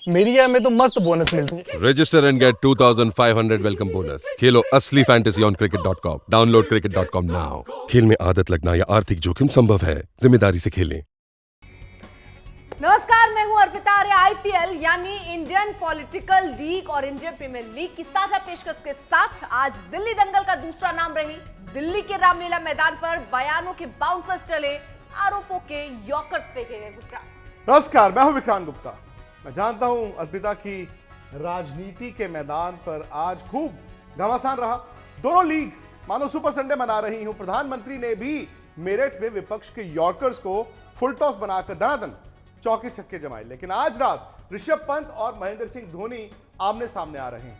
मेरी गेम में तो मस्त बोनस मिलती है। Register and get 2500 welcome bonus. खेलो असली fantasy on cricket.com. Download cricket.com now. खेल में आदत लगना या आर्थिक जोखिम संभव है, जिम्मेदारी से खेलें। नमस्कार, मैं हूं अर्पिता आर्य। आईपीएल यानी इंडियन पॉलिटिकल लीग और इंडियन प्रीमियर लीग की साझा पेशकश के साथ आज दिल्ली दंगल का दूसरा नाम रही। दिल्ली के रामलीला मैदान पर बयानों के बाउंसर्स चले, आरोपों के यॉर्कर्स फेंके गए। गुप्ता नमस्कार, मैं हूं विक्रांत गुप्ता। मैं जानता हूं अर्पिता की राजनीति के मैदान पर आज खूब घमासान रहा। दोनों लीग मानो सुपर संडे मना रही हूं। प्रधानमंत्री ने भी मेरठ में विपक्ष के यॉर्कर्स को फुल टॉस बनाकर दनादन चौके छक्के जमाए। लेकिन आज रात ऋषभ पंत और महेंद्र सिंह धोनी आमने सामने आ रहे हैं।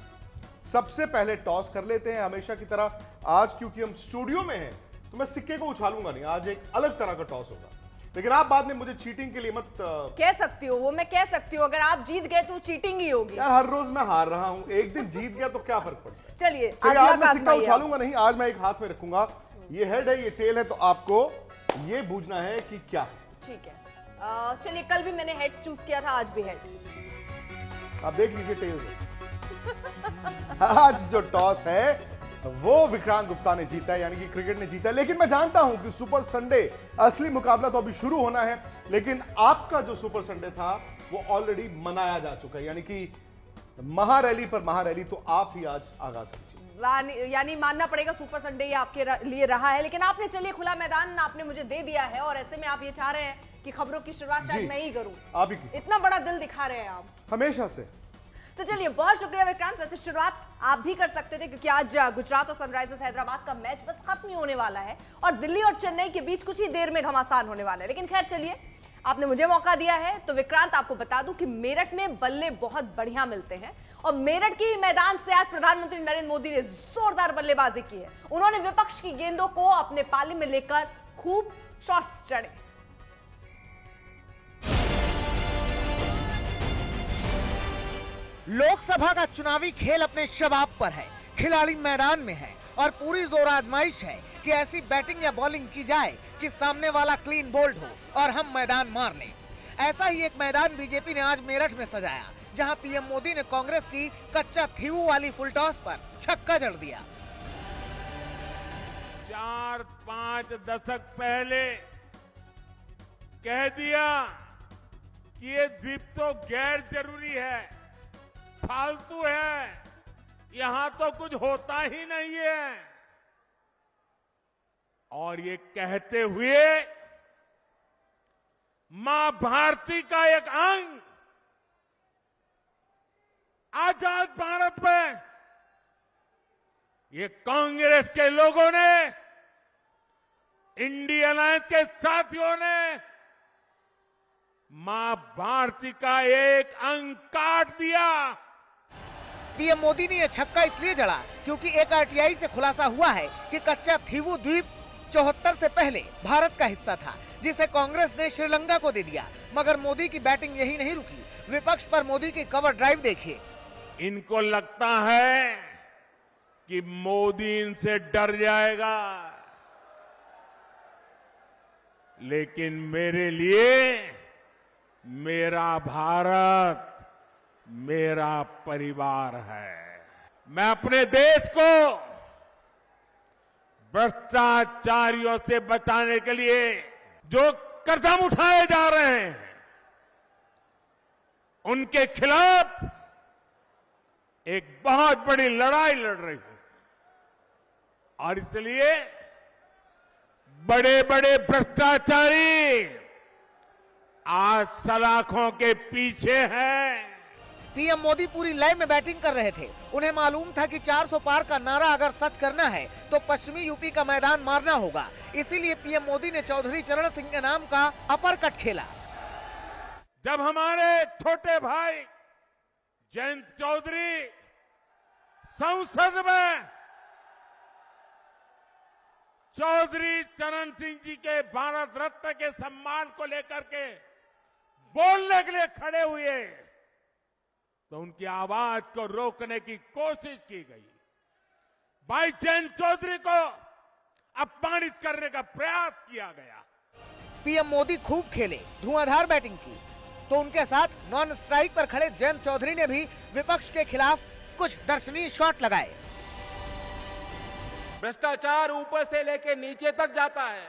सबसे पहले टॉस कर लेते हैं हमेशा की तरह। आज क्योंकि हम स्टूडियो में हैं तो मैं सिक्के को उछालूंगा नहीं, आज एक अलग तरह का टॉस होगा। लेकिन आप बाद में मुझे चीटिंग के लिए मत कह सकती हो, वो मैं कह सकती हूँ। अगर आप जीत गए तो चीटिंग ही होगी। यार, हर रोज मैं हार रहा हूं, एक दिन जीत गया तो क्या फर्क पड़ता है। चलिए आज मैं सिक्का उछालूंगा नहीं, आज मैं एक हाथ में रखूंगा। ये हेड है, ये टेल है, तो आपको ये बूझना है कि क्या है। ठीक है, चलिए। कल भी मैंने हेड चूज किया था, आज भी हेड। आप देख लीजिए टेल से। आज जो टॉस है वो विक्रांत गुप्ता ने जीता है, यानी कि क्रिकेट ने जीता है। लेकिन मैं जानता हूं कि सुपर संडे असली मुकाबला तो अभी शुरू होना है। लेकिन आपका जो सुपर संडे था वो ऑलरेडी मनाया जा चुका है, यानी कि महारैली पर महारैली तो आप ही आज आगाज कीजिए। यानी मानना पड़ेगा सुपर संडे ये आपके लिए रहा है। लेकिन आपने, चलिए, खुला मैदान आपने मुझे दे दिया है और ऐसे में आप ये चाह रहे हैं कि खबरों की शुरुआत शायद मैं ही करूं। आप ही की। इतना बड़ा दिल दिखा रहे हैं आप हमेशा से। तो चलिए, बहुत शुक्रिया विक्रांत। वैसे शुरुआत आप भी कर सकते थे क्योंकि आज गुजरात और सनराइजर्स हैदराबाद का मैच बस खत्म ही होने वाला है और दिल्ली और चेन्नई के बीच कुछ ही देर में घमासान होने वाला है। लेकिन खैर, चलिए, आपने मुझे मौका दिया है तो विक्रांत, आपको बता दूं कि मेरठ में बल्ले बहुत बढ़िया मिलते हैं और मेरठ के मैदान से आज प्रधानमंत्री नरेंद्र मोदी ने जोरदार बल्लेबाजी की है। उन्होंने विपक्ष की गेंदों को अपने पाले में लेकर खूब शॉट्स चढ़े। लोकसभा का चुनावी खेल अपने शबाब पर है। खिलाड़ी मैदान में है और पूरी जोर आजमाइश है कि ऐसी बैटिंग या बॉलिंग की जाए कि सामने वाला क्लीन बोल्ड हो और हम मैदान मार लें। ऐसा ही एक मैदान बीजेपी ने आज मेरठ में सजाया, जहां पीएम मोदी ने कांग्रेस की कच्चा थीवू वाली फुल टॉस पर छक्का जड़ दिया। 4-5 दशक पहले कह दिया कि ये द्वीप तो गैर जरूरी है, फालतू है, यहां तो कुछ होता ही नहीं है। और ये कहते हुए मां भारती का एक अंग आजाद भारत में ये कांग्रेस के लोगों ने, इंडियन अलायंस के साथियों ने मां भारती का एक अंग काट दिया। पीएम मोदी ने यह छक्का इसलिए जड़ा क्योंकि एक आरटीआई से खुलासा हुआ है कि कच्चा थीवू द्वीप 74 से पहले भारत का हिस्सा था, जिसे कांग्रेस ने श्रीलंका को दे दिया। मगर मोदी की बैटिंग यही नहीं रुकी। विपक्ष पर मोदी की कवर ड्राइव देखिए। इनको लगता है कि मोदी इनसे डर जाएगा, लेकिन मेरे लिए मेरा भारत मेरा परिवार है। मैं अपने देश को भ्रष्टाचारियों से बचाने के लिए जो कदम उठाए जा रहे हैं उनके खिलाफ एक बहुत बड़ी लड़ाई लड़ रही हूं। और इसलिए बड़े बड़े भ्रष्टाचारी आज सलाखों के पीछे हैं। पीएम मोदी पूरी लय में बैटिंग कर रहे थे। उन्हें मालूम था कि 400 पार का नारा अगर सच करना है तो पश्चिमी यूपी का मैदान मारना होगा। इसीलिए पीएम मोदी ने चौधरी चरण सिंह के नाम का अपर कट खेला। जब हमारे छोटे भाई जयंत चौधरी संसद में चौधरी चरण सिंह जी के भारत रत्न के सम्मान को लेकर के बोलने के लिए खड़े हुए तो उनकी आवाज को रोकने की कोशिश की गई। भाई जयंत चौधरी को अपमानित करने का प्रयास किया गया। पीएम मोदी खूब खेले, धुआंधार बैटिंग की। तो उनके साथ नॉन स्ट्राइक पर खड़े जयंत चौधरी ने भी विपक्ष के खिलाफ कुछ दर्शनीय शॉट लगाए। भ्रष्टाचार ऊपर से लेके नीचे तक जाता है।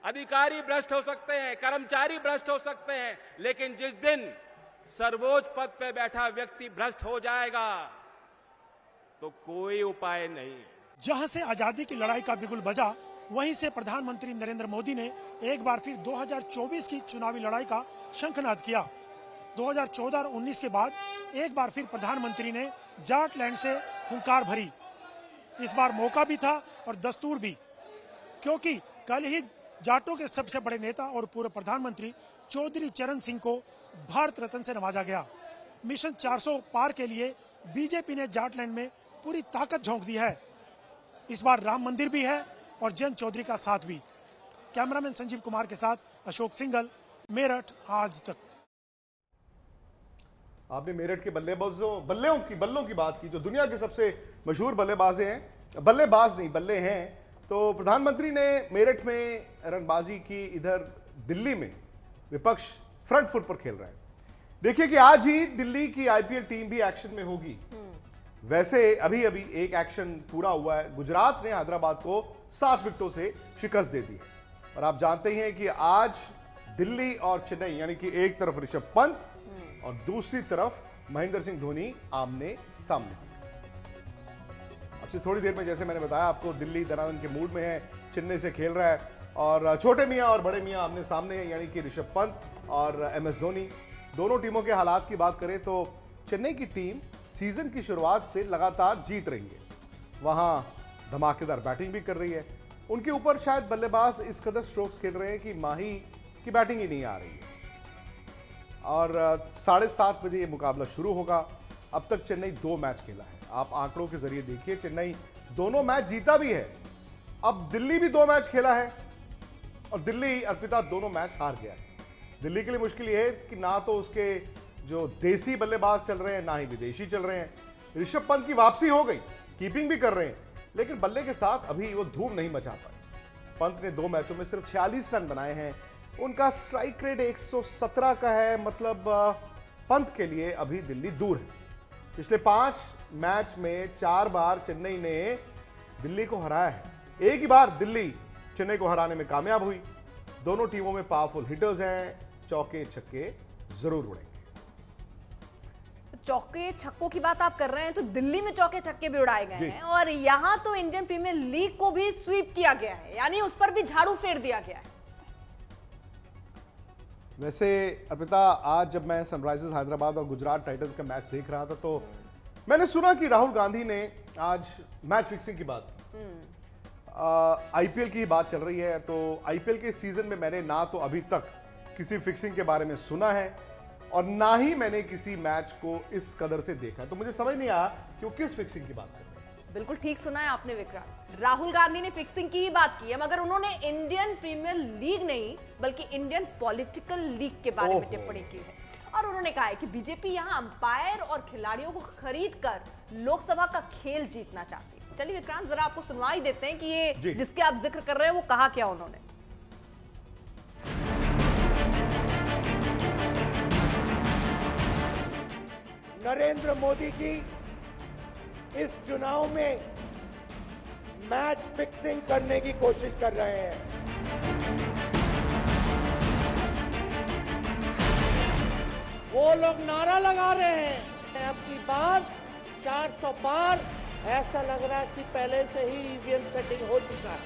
अधिकारी भ्रष्ट हो सकते हैं, कर्मचारी भ्रष्ट हो सकते हैं, लेकिन जिस दिन सर्वोच्च पद पे बैठा व्यक्ति भ्रष्ट हो जाएगा तो कोई उपाय नहीं। जहां से आजादी की लड़ाई का बिगुल बजा, वहीं से प्रधानमंत्री नरेंद्र मोदी ने एक बार फिर 2024 की चुनावी लड़ाई का शंखनाद किया। 2014 और 19 के बाद एक बार फिर प्रधानमंत्री ने जाटलैंड से हुंकार भरी। इस बार मौका भी था और दस्तूर भी, क्योंकि कल ही जाटों के सबसे बड़े नेता और पूर्व प्रधानमंत्री चौधरी चरण सिंह को भारत रत्न से नवाजा गया। मिशन 400 पार के लिए बीजेपी ने जाटलैंड में पूरी ताकत झोंक दी है। इस बार राम मंदिर भी है और जयंत चौधरी का साथ भी। कैमरामैन संजीव कुमार के साथ अशोक सिंघल, मेरठ, आज तक। आपने मेरठ के बल्लों की बात की, जो दुनिया के सबसे मशहूर बल्लेबाज हैं, बल्लेबाज नहीं बल्ले हैं। तो प्रधानमंत्री ने मेरठ में रनबाजी की, इधर दिल्ली में विपक्ष फ्रंट फुट पर खेल रहा है। देखिए कि आज ही दिल्ली की आईपीएल टीम भी एक्शन में होगी। वैसे अभी अभी एक एक्शन पूरा हुआ है। गुजरात ने हैदराबाद को 7 विकेटों से शिकस्त दे दी है। और आप जानते ही हैं कि आज दिल्ली और चेन्नई, यानी कि एक तरफ ऋषभ पंत और दूसरी तरफ महेंद्र सिंह धोनी आमने सामने। अब से थोड़ी देर में, जैसे मैंने बताया आपको, दिल्ली दनादन के मूड में है, चेन्नई से खेल रहा है और छोटे मियां और बड़े मियां आमने सामने हैं, यानी कि ऋषभ पंत और एमएस धोनी। दोनों टीमों के हालात की बात करें तो चेन्नई की टीम सीजन की शुरुआत से लगातार जीत रही है। वहां धमाकेदार बैटिंग भी कर रही है। उनके ऊपर शायद बल्लेबाज इस कदर स्ट्रोक्स खेल रहे हैं कि माही की बैटिंग ही नहीं आ रही है। और 7:30 बजे ये मुकाबला शुरू होगा। अब तक चेन्नई 2 मैच खेला है। आप आंकड़ों के जरिए देखिए, चेन्नई दोनों मैच जीता भी है। अब दिल्ली भी 2 मैच खेला है और दिल्ली, अर्पिता, दोनों मैच हार गया है। दिल्ली के लिए मुश्किल यह है कि ना तो उसके जो देसी बल्लेबाज चल रहे हैं, ना ही विदेशी चल रहे हैं। ऋषभ पंत की वापसी हो गई, कीपिंग भी कर रहे हैं, लेकिन बल्ले के साथ अभी वो धूम नहीं मचा पाए। पंत ने 2 मैचों में सिर्फ 46 रन बनाए हैं। उनका स्ट्राइक रेट 117 का है, मतलब पंत के लिए अभी दिल्ली दूर है। पिछले 5 मैच में 4 बार चेन्नई ने दिल्ली को हराया है। एक ही बार दिल्ली चेन्नई को हराने में कामयाब हुई। दोनों टीमों में पावरफुल हिटर्स हैं, चौके छक्के जरूर उड़ेंगे। चौके छक्कों की बात आप कर रहे हैं तो दिल्ली में चौके छक्के भी उड़ाए गए हैं और यहां तो इंडियन प्रीमियर लीग को भी स्वीप किया गया है, यानी उस पर भी झाड़ू फेर दिया गया है। वैसे अर्पिता, आज जब मैं सनराइजर्स हैदराबाद और गुजरात टाइटंस का मैच देख रहा था तो मैंने सुना कि राहुल गांधी ने आज मैच फिक्सिंग की बात की। आईपीएल की बात चल रही है, तो आईपीएल के सीजन में मैंने ना तो अभी तक किसी फिक्सिंग के बारे में सुना है और ना ही मैंने किसी मैच को इस कदर से देखा। तो मुझे समझ नहीं आया कि वो किस फिक्सिंग की बात कर रहे हैं। बिल्कुल ठीक सुना है आपने विक्रांत। राहुल गांधी ने फिक्सिंग की ही बात की है, मगर उन्होंने इंडियन प्रीमियर लीग नहीं बल्कि इंडियन पॉलिटिकल लीग के बारे में टिप्पणी की है। और उन्होंने कहा है कि बीजेपी यहां अंपायर और खिलाड़ियों को खरीद कर लोकसभा का खेल जीतना चाहती है। चलिए विक्रांत, जरा आपको सुनवाई देते हैं कि ये जिसके आप जिक्र कर रहे हैं वो कहा क्या उन्होंने। नरेंद्र मोदी जी इस चुनाव में मैच फिक्सिंग करने की कोशिश कर रहे हैं। वो लोग नारा लगा रहे हैं अब की बार 400 पार। ऐसा लग रहा है कि पहले से ही ईवीएम सेटिंग हो चुका है।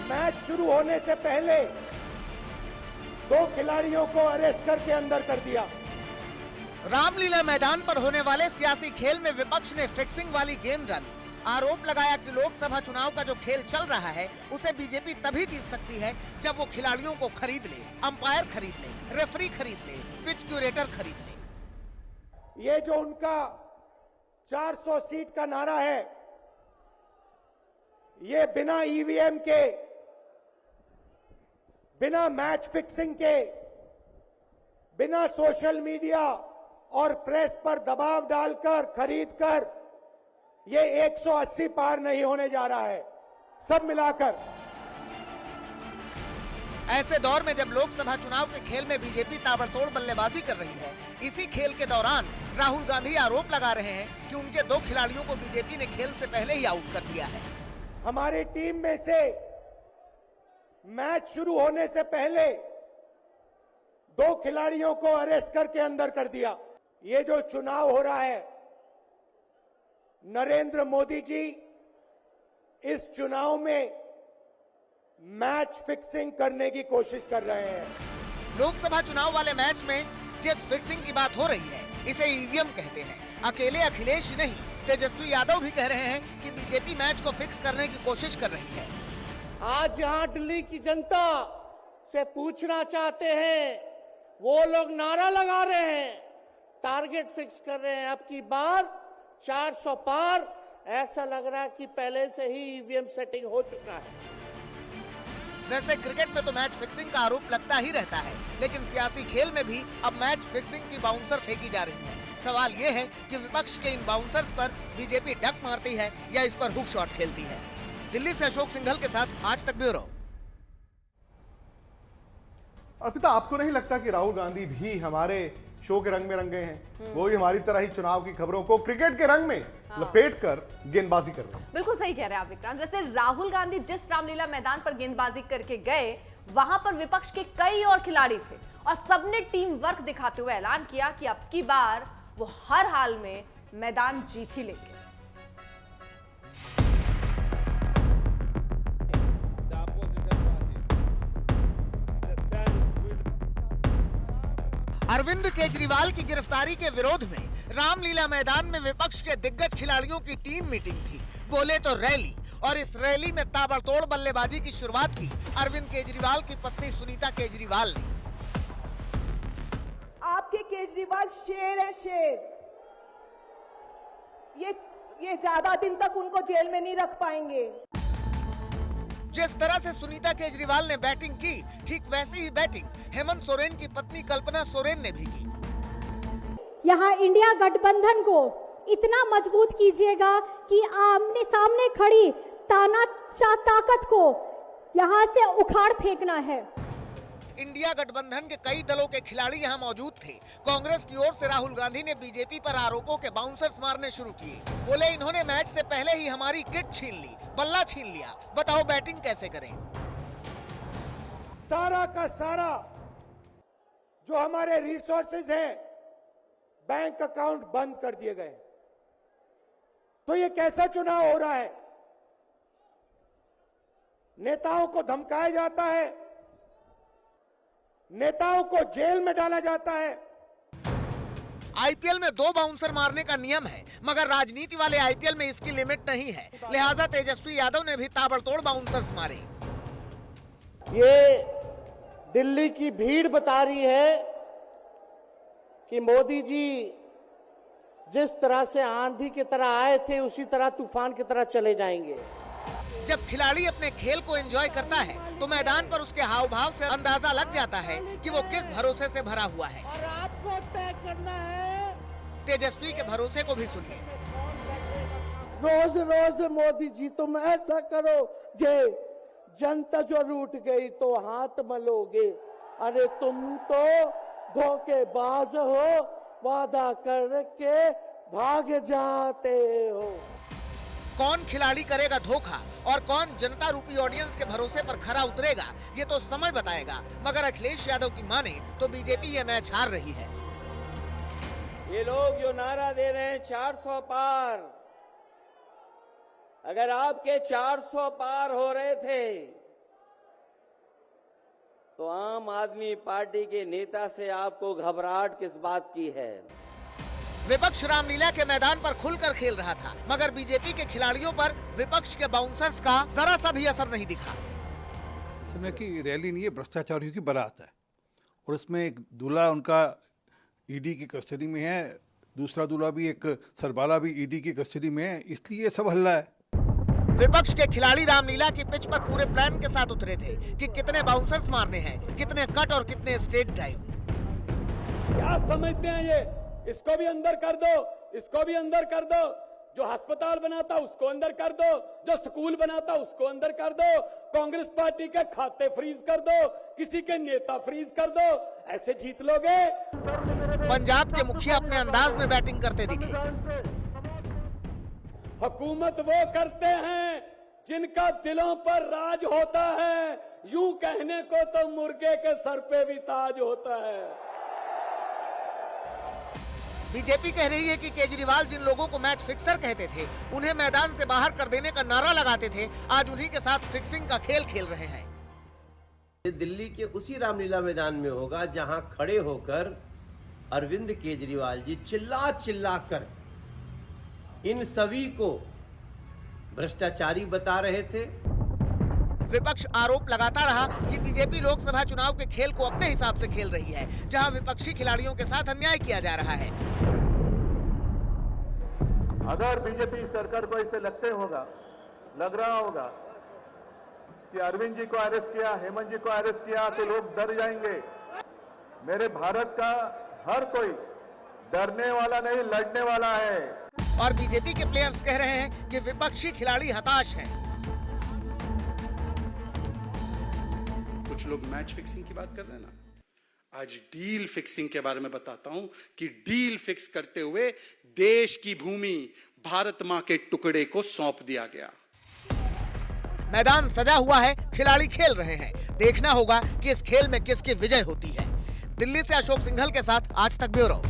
मैच शुरू होने से पहले 2 खिलाड़ियों को अरेस्ट करके अंदर कर दिया। रामलीला मैदान पर होने वाले सियासी खेल में विपक्ष ने फिक्सिंग वाली गेंद डाली। आरोप लगाया कि लोकसभा चुनाव का जो खेल चल रहा है उसे बीजेपी तभी जीत सकती है जब वो खिलाड़ियों को खरीद ले, अंपायर खरीद ले, रेफरी खरीद ले, पिच क्यूरेटर खरीद ले। ये जो उनका 400 सीट का नारा है, ये बिना ईवीएम के, बिना मैच फिक्सिंग के, बिना सोशल मीडिया और प्रेस पर दबाव डालकर खरीदकर ये 180 पार नहीं होने जा रहा है। सब मिलाकर ऐसे दौर में जब लोकसभा चुनाव के खेल में बीजेपी ताबड़तोड़ बल्लेबाजी कर रही है, इसी खेल के दौरान राहुल गांधी आरोप लगा रहे हैं कि उनके 2 खिलाड़ियों को बीजेपी ने खेल से पहले ही आउट कर दिया है। हमारी टीम में से मैच शुरू होने से पहले 2 खिलाड़ियों को अरेस्ट करके अंदर कर दिया। ये जो चुनाव हो रहा है, नरेंद्र मोदी जी इस चुनाव में मैच फिक्सिंग करने की कोशिश कर रहे हैं। लोकसभा चुनाव वाले मैच में जिस फिक्सिंग की बात हो रही है, इसे ईवीएम कहते हैं। अकेले अखिलेश नहीं, तेजस्वी यादव भी कह रहे हैं कि बीजेपी मैच को फिक्स करने की कोशिश कर रही है। आज यहाँ दिल्ली की जनता से पूछना चाहते हैं, वो लोग नारा लगा रहे हैं, टारगेट फिक्स कर रहे हैं, अब की बार 400 पार। ऐसा लग रहा है कि पहले से ही ईवीएम सेटिंग हो चुका है। वैसे क्रिकेट में तो मैच फिक्सिंग का आरोप लगता ही रहता है, लेकिन सियासी खेल में भी अब मैच फिक्सिंग की बाउंसर फेंकी जा रही है। सवाल ये है कि विपक्ष के इन बाउंसर्स पर बीजेपी डक मारती है या इस पर हुक शॉट खेलती है। दिल्ली से अशोक सिंघल के साथ आज तक ब्यूरो। अर्पिता, आपको नहीं लगता कि राहुल गांधी भी हमारे शो के रंग में रंगे हैं? वो भी हमारी तरह ही चुनाव की खबरों को क्रिकेट के रंग में लपेटकर गेंदबाजी कर रहे हैं। बिल्कुल सही कह रहे हैं आप विक्रांत। वैसे राहुल गांधी जिस रामलीला मैदान पर गेंदबाजी करके गए, वहां पर विपक्ष के कई और खिलाड़ी थे और सबने टीम वर्क दिखाते हुए ऐलान किया कि अब की बार वो हर हाल में मैदान जीत ही लेंगे। अरविंद केजरीवाल की गिरफ्तारी के विरोध में रामलीला मैदान में विपक्ष के दिग्गज खिलाड़ियों की टीम मीटिंग थी। बोले तो रैली, और इस रैली में ताबड़तोड़ बल्लेबाजी की शुरुआत की अरविंद केजरीवाल की पत्नी सुनीता केजरीवाल ने। आपके केजरीवाल शेर है, शेर। ये ज्यादा दिन तक उनको जेल में नहीं रख पाएंगे। जिस तरह से सुनीता केजरीवाल ने बैटिंग की, ठीक वैसी ही बैटिंग हेमंत सोरेन की पत्नी कल्पना सोरेन ने भी की। यहाँ इंडिया गठबंधन को इतना मजबूत कीजिएगा कि आमने सामने खड़ी तानाशाह ताकत को यहाँ से उखाड़ फेंकना है। इंडिया गठबंधन के कई दलों के खिलाड़ी यहाँ मौजूद थे। कांग्रेस की ओर से राहुल गांधी ने बीजेपी पर आरोपों के बाउंसर्स मारने शुरू किए। बोले इन्होंने मैच से पहले ही हमारी किट छीन ली, बल्ला छीन लिया, बताओ बैटिंग कैसे करें। सारा का सारा जो हमारे रिसोर्सेज हैं, बैंक अकाउंट बंद कर दिए गए। तो ये कैसा चुनाव हो रहा है? नेताओं को धमकाया जाता है, नेताओं को जेल में डाला जाता है। आईपीएल में 2 बाउंसर मारने का नियम है, मगर राजनीति वाले आईपीएल में इसकी लिमिट नहीं है। लिहाजा तेजस्वी यादव ने भी ताबड़तोड़ बाउंसर्स मारे। ये दिल्ली की भीड़ बता रही है कि मोदी जी जिस तरह से आंधी की तरह आए थे, उसी तरह तूफान की तरह चले जाएंगे। जब खिलाड़ी अपने खेल को एंजॉय करता है तो मैदान पर उसके हाव भाव से अंदाजा लग जाता है कि वो किस भरोसे से भरा हुआ है। और आपको तय करना है। तेजस्वी के भरोसे को भी सुनिए। रोज रोज मोदी जी तुम ऐसा करोगे, जनता जो रूठ गई तो हाथ मलोगे। अरे तुम तो धोखेबाज हो, वादा करके भाग जाते हो। कौन खिलाड़ी करेगा धोखा और कौन जनता रूपी ऑडियंस के भरोसे पर खरा उतरेगा, ये तो समय बताएगा। मगर अखिलेश यादव की माने तो बीजेपी ये मैच हार रही है। ये लोग जो नारा दे रहे हैं 400 पार, अगर आपके 400 पार हो रहे थे तो आम आदमी पार्टी के नेता से आपको घबराहट किस बात की है? विपक्ष रामलीला के मैदान पर खुलकर खेल रहा था, मगर बीजेपी के खिलाड़ियों पर विपक्ष के बाउंसर्स का जरा सा भी असर नहीं दिखा। समय की रैली नहीं है, भ्रष्टाचारियों की बारात है और उसमें एक दूल्हा उनका ईडी की कस्टडी में है, दूसरा दूल्हा भी, एक सरबाला भी ईडी की कस्टडी में है, इसलिए सब हल्ला है। विपक्ष के खिलाड़ी रामलीला की पिच पर पूरे प्लान के साथ उतरे थे कि कितने बाउंसर्स मारने हैं, कितने कट और कितने स्ट्रेट ड्राइव। क्या समझते हैं ये? इसको भी अंदर कर दो, इसको भी अंदर कर दो, जो अस्पताल बनाता उसको अंदर कर दो, जो स्कूल बनाता उसको अंदर कर दो, कांग्रेस पार्टी के खाते फ्रीज कर दो, किसी के नेता फ्रीज कर दो, ऐसे जीत लोगे। पंजाब के मुखिया अपने अंदाज में बैटिंग करते दिखे। हुकूमत वो करते हैं जिनका दिलों पर राज होता है, यूं कहने को तो मुर्गे के सर पे भी ताज होता है। बीजेपी कह रही है कि केजरीवाल जिन लोगों को मैच फिक्सर कहते थे, उन्हें मैदान से बाहर कर देने का नारा लगाते थे, आज उन्हीं के साथ फिक्सिंग का खेल खेल रहे हैं। ये दिल्ली के उसी रामलीला मैदान में होगा जहां खड़े होकर अरविंद केजरीवाल जी चिल्ला चिल्ला कर इन सभी को भ्रष्टाचारी बता रहे थे। विपक्ष आरोप लगाता रहा कि बीजेपी लोकसभा चुनाव के खेल को अपने हिसाब से खेल रही है, जहां विपक्षी खिलाड़ियों के साथ अन्याय किया जा रहा है। अगर बीजेपी सरकार को ऐसे लग रहा होगा कि अरविंद जी को अरेस्ट किया, हेमंत जी को अरेस्ट किया तो लोग डर जाएंगे। मेरे भारत का हर कोई डरने वाला नहीं, लड़ने वाला है। और बीजेपी के प्लेयर्स कह रहे हैं कि विपक्षी खिलाड़ी हताश हैं। कुछ लोग मैच फिक्सिंग की बात कर रहे हैं ना, आज डील फिक्सिंग के बारे में बताता हूं कि डील फिक्स करते हुए देश की भूमि भारत मां के टुकड़े को सौंप दिया गया। मैदान सजा हुआ है, खिलाड़ी खेल रहे हैं। देखना होगा कि इस खेल में किसकी विजय होती है। दिल्ली से अशोक सिंघल के साथ आज तक ब्यूरो।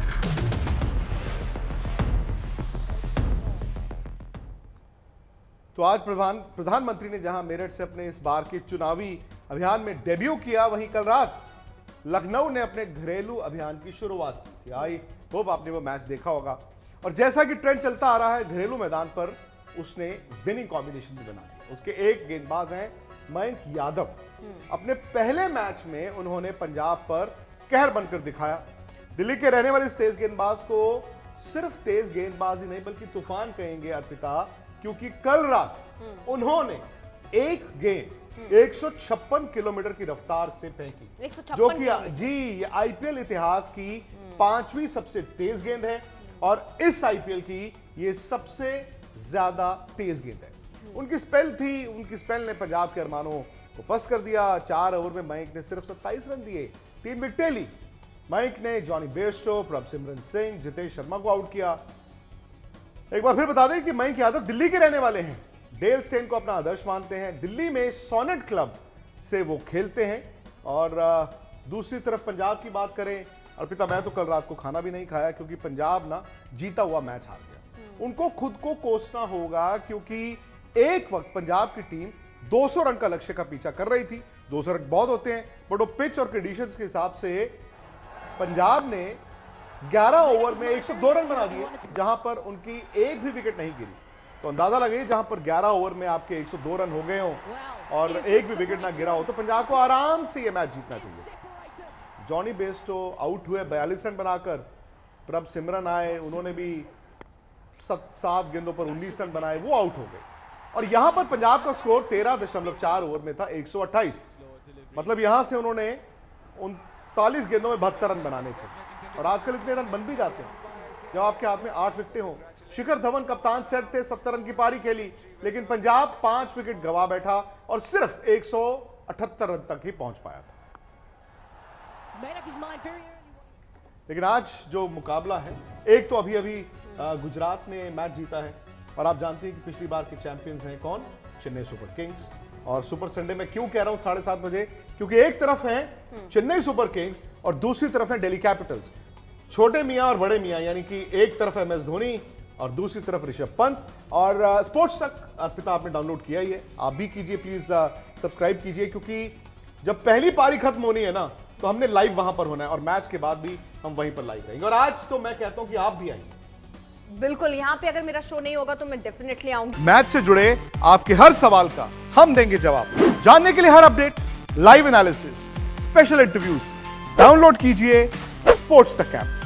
तो आज प्रधानमंत्री ने जहां मेरठ से अपने इस बार के चुनावी अभियान में डेब्यू किया, वहीं कल रात लखनऊ ने अपने घरेलू अभियान की शुरुआत की थी। आई होप आपने वो मैच देखा होगा। और जैसा कि ट्रेंड चलता आ रहा है, घरेलू मैदान पर उसने विनिंग कॉम्बिनेशन भी बना दिया। उसके एक गेंदबाज हैं मयंक यादव। अपने पहले मैच में उन्होंने पंजाब पर कहर बनकर दिखाया। दिल्ली के रहने वाले इस तेज गेंदबाज को सिर्फ तेज गेंदबाज ही नहीं बल्कि तूफान कहेंगे अर्पिता, क्योंकि कल रात उन्होंने एक गेंद 156 किलोमीटर की रफ्तार से फेंकी, जो कि जी आईपीएल इतिहास की 5वीं सबसे तेज गेंद है और इस आईपीएल की ये सबसे ज्यादा तेज गेंद है। उनकी स्पेल ने पंजाब के अरमानों को पस कर दिया। 4 ओवर में मयंक ने सिर्फ 27 रन दिए, 3 विकेटें ली। मयंक ने जॉनी बेयरस्टो, प्रभसिमरन सिंह, जितेश शर्मा को आउट किया। एक बार फिर बता दें कि मयंक यादव दिल्ली के रहने वाले हैं। डेल स्टेन को अपना आदर्श मानते हैं। दिल्ली में सोनेट क्लब से वो खेलते हैं। और दूसरी तरफ पंजाब की बात करें, अर्पिता, मैं तो कल रात को खाना भी नहीं खाया क्योंकि पंजाब ना जीता हुआ मैच हार गया। उनको खुद को कोसना होगा क्योंकि एक वक्त पंजाब की टीम 200 रन का लक्ष्य का पीछा कर रही थी। 200 रन बहुत होते हैं, बट वो पिच और कंडीशंस के हिसाब से पंजाब ने 11 ओवर में 102 रन बना दिए, जहां पर उनकी एक भी विकेट नहीं गिरी। तो अंदाजा लगाइए, जहां पर 11 ओवर में आपके 102 रन हो गए हो और एक भी विकेट ना गिरा हो, तो पंजाब को आराम से यह मैच जीतना चाहिए। जॉनी बेयरस्टो आउट हुए 42 रन बनाकर। प्रभसिमरन आए, उन्होंने भी 7 गेंदों पर 19 रन बनाए, वो आउट हो गए। और यहां पर पंजाब का स्कोर 13.4 ओवर में था 128। मतलब यहां से उन्होंने 39 गेंदों में 72 रन बनाने थे। और आजकल इतने रन बन भी जाते हैं जब आपके हाथ में 8 विकेटें हो। शिखर धवन कप्तान सेट थे, 70 रन की पारी खेली, लेकिन पंजाब 5 विकेट गवा बैठा और सिर्फ 178 रन तक ही पहुंच पाया था। लेकिन आज जो मुकाबला है, एक तो अभी गुजरात ने मैच जीता है और आप जानते हैं कि पिछली बार के चैंपियंस हैं कौन? Chennai super Kings. और सुपर संडे में क्यों कह रहा हूं 7:30 बजे? क्योंकि एक तरफ है चेन्नई सुपर किंग्स और दूसरी तरफ है दिल्ली कैपिटल्स। छोटे मियां और बड़े मियां, यानी कि एक तरफ MS धोनी और दूसरी तरफ ऋषभ पंत। और स्पोर्ट्स तक अर्पिता आपने डाउनलोड किया ही है, आप भी कीजिए, प्लीज सब्सक्राइब कीजिए, क्योंकि जब पहली पारी खत्म होनी है ना, तो हमने लाइव वहां पर होना है और मैच के बाद भी हम वहीं पर लाइव रहेंगे। और आज तो मैं कहता हूं कि आप भी आइए। बिल्कुल, यहाँ पे अगर मेरा शो नहीं होगा तो मैं डेफिनेटली आऊंगी। मैच से जुड़े आपके हर सवाल का हम देंगे जवाब। जानने के लिए हर update, live analysis, special interviews, download कीजिए स्पोर्ट्स तक ऐप।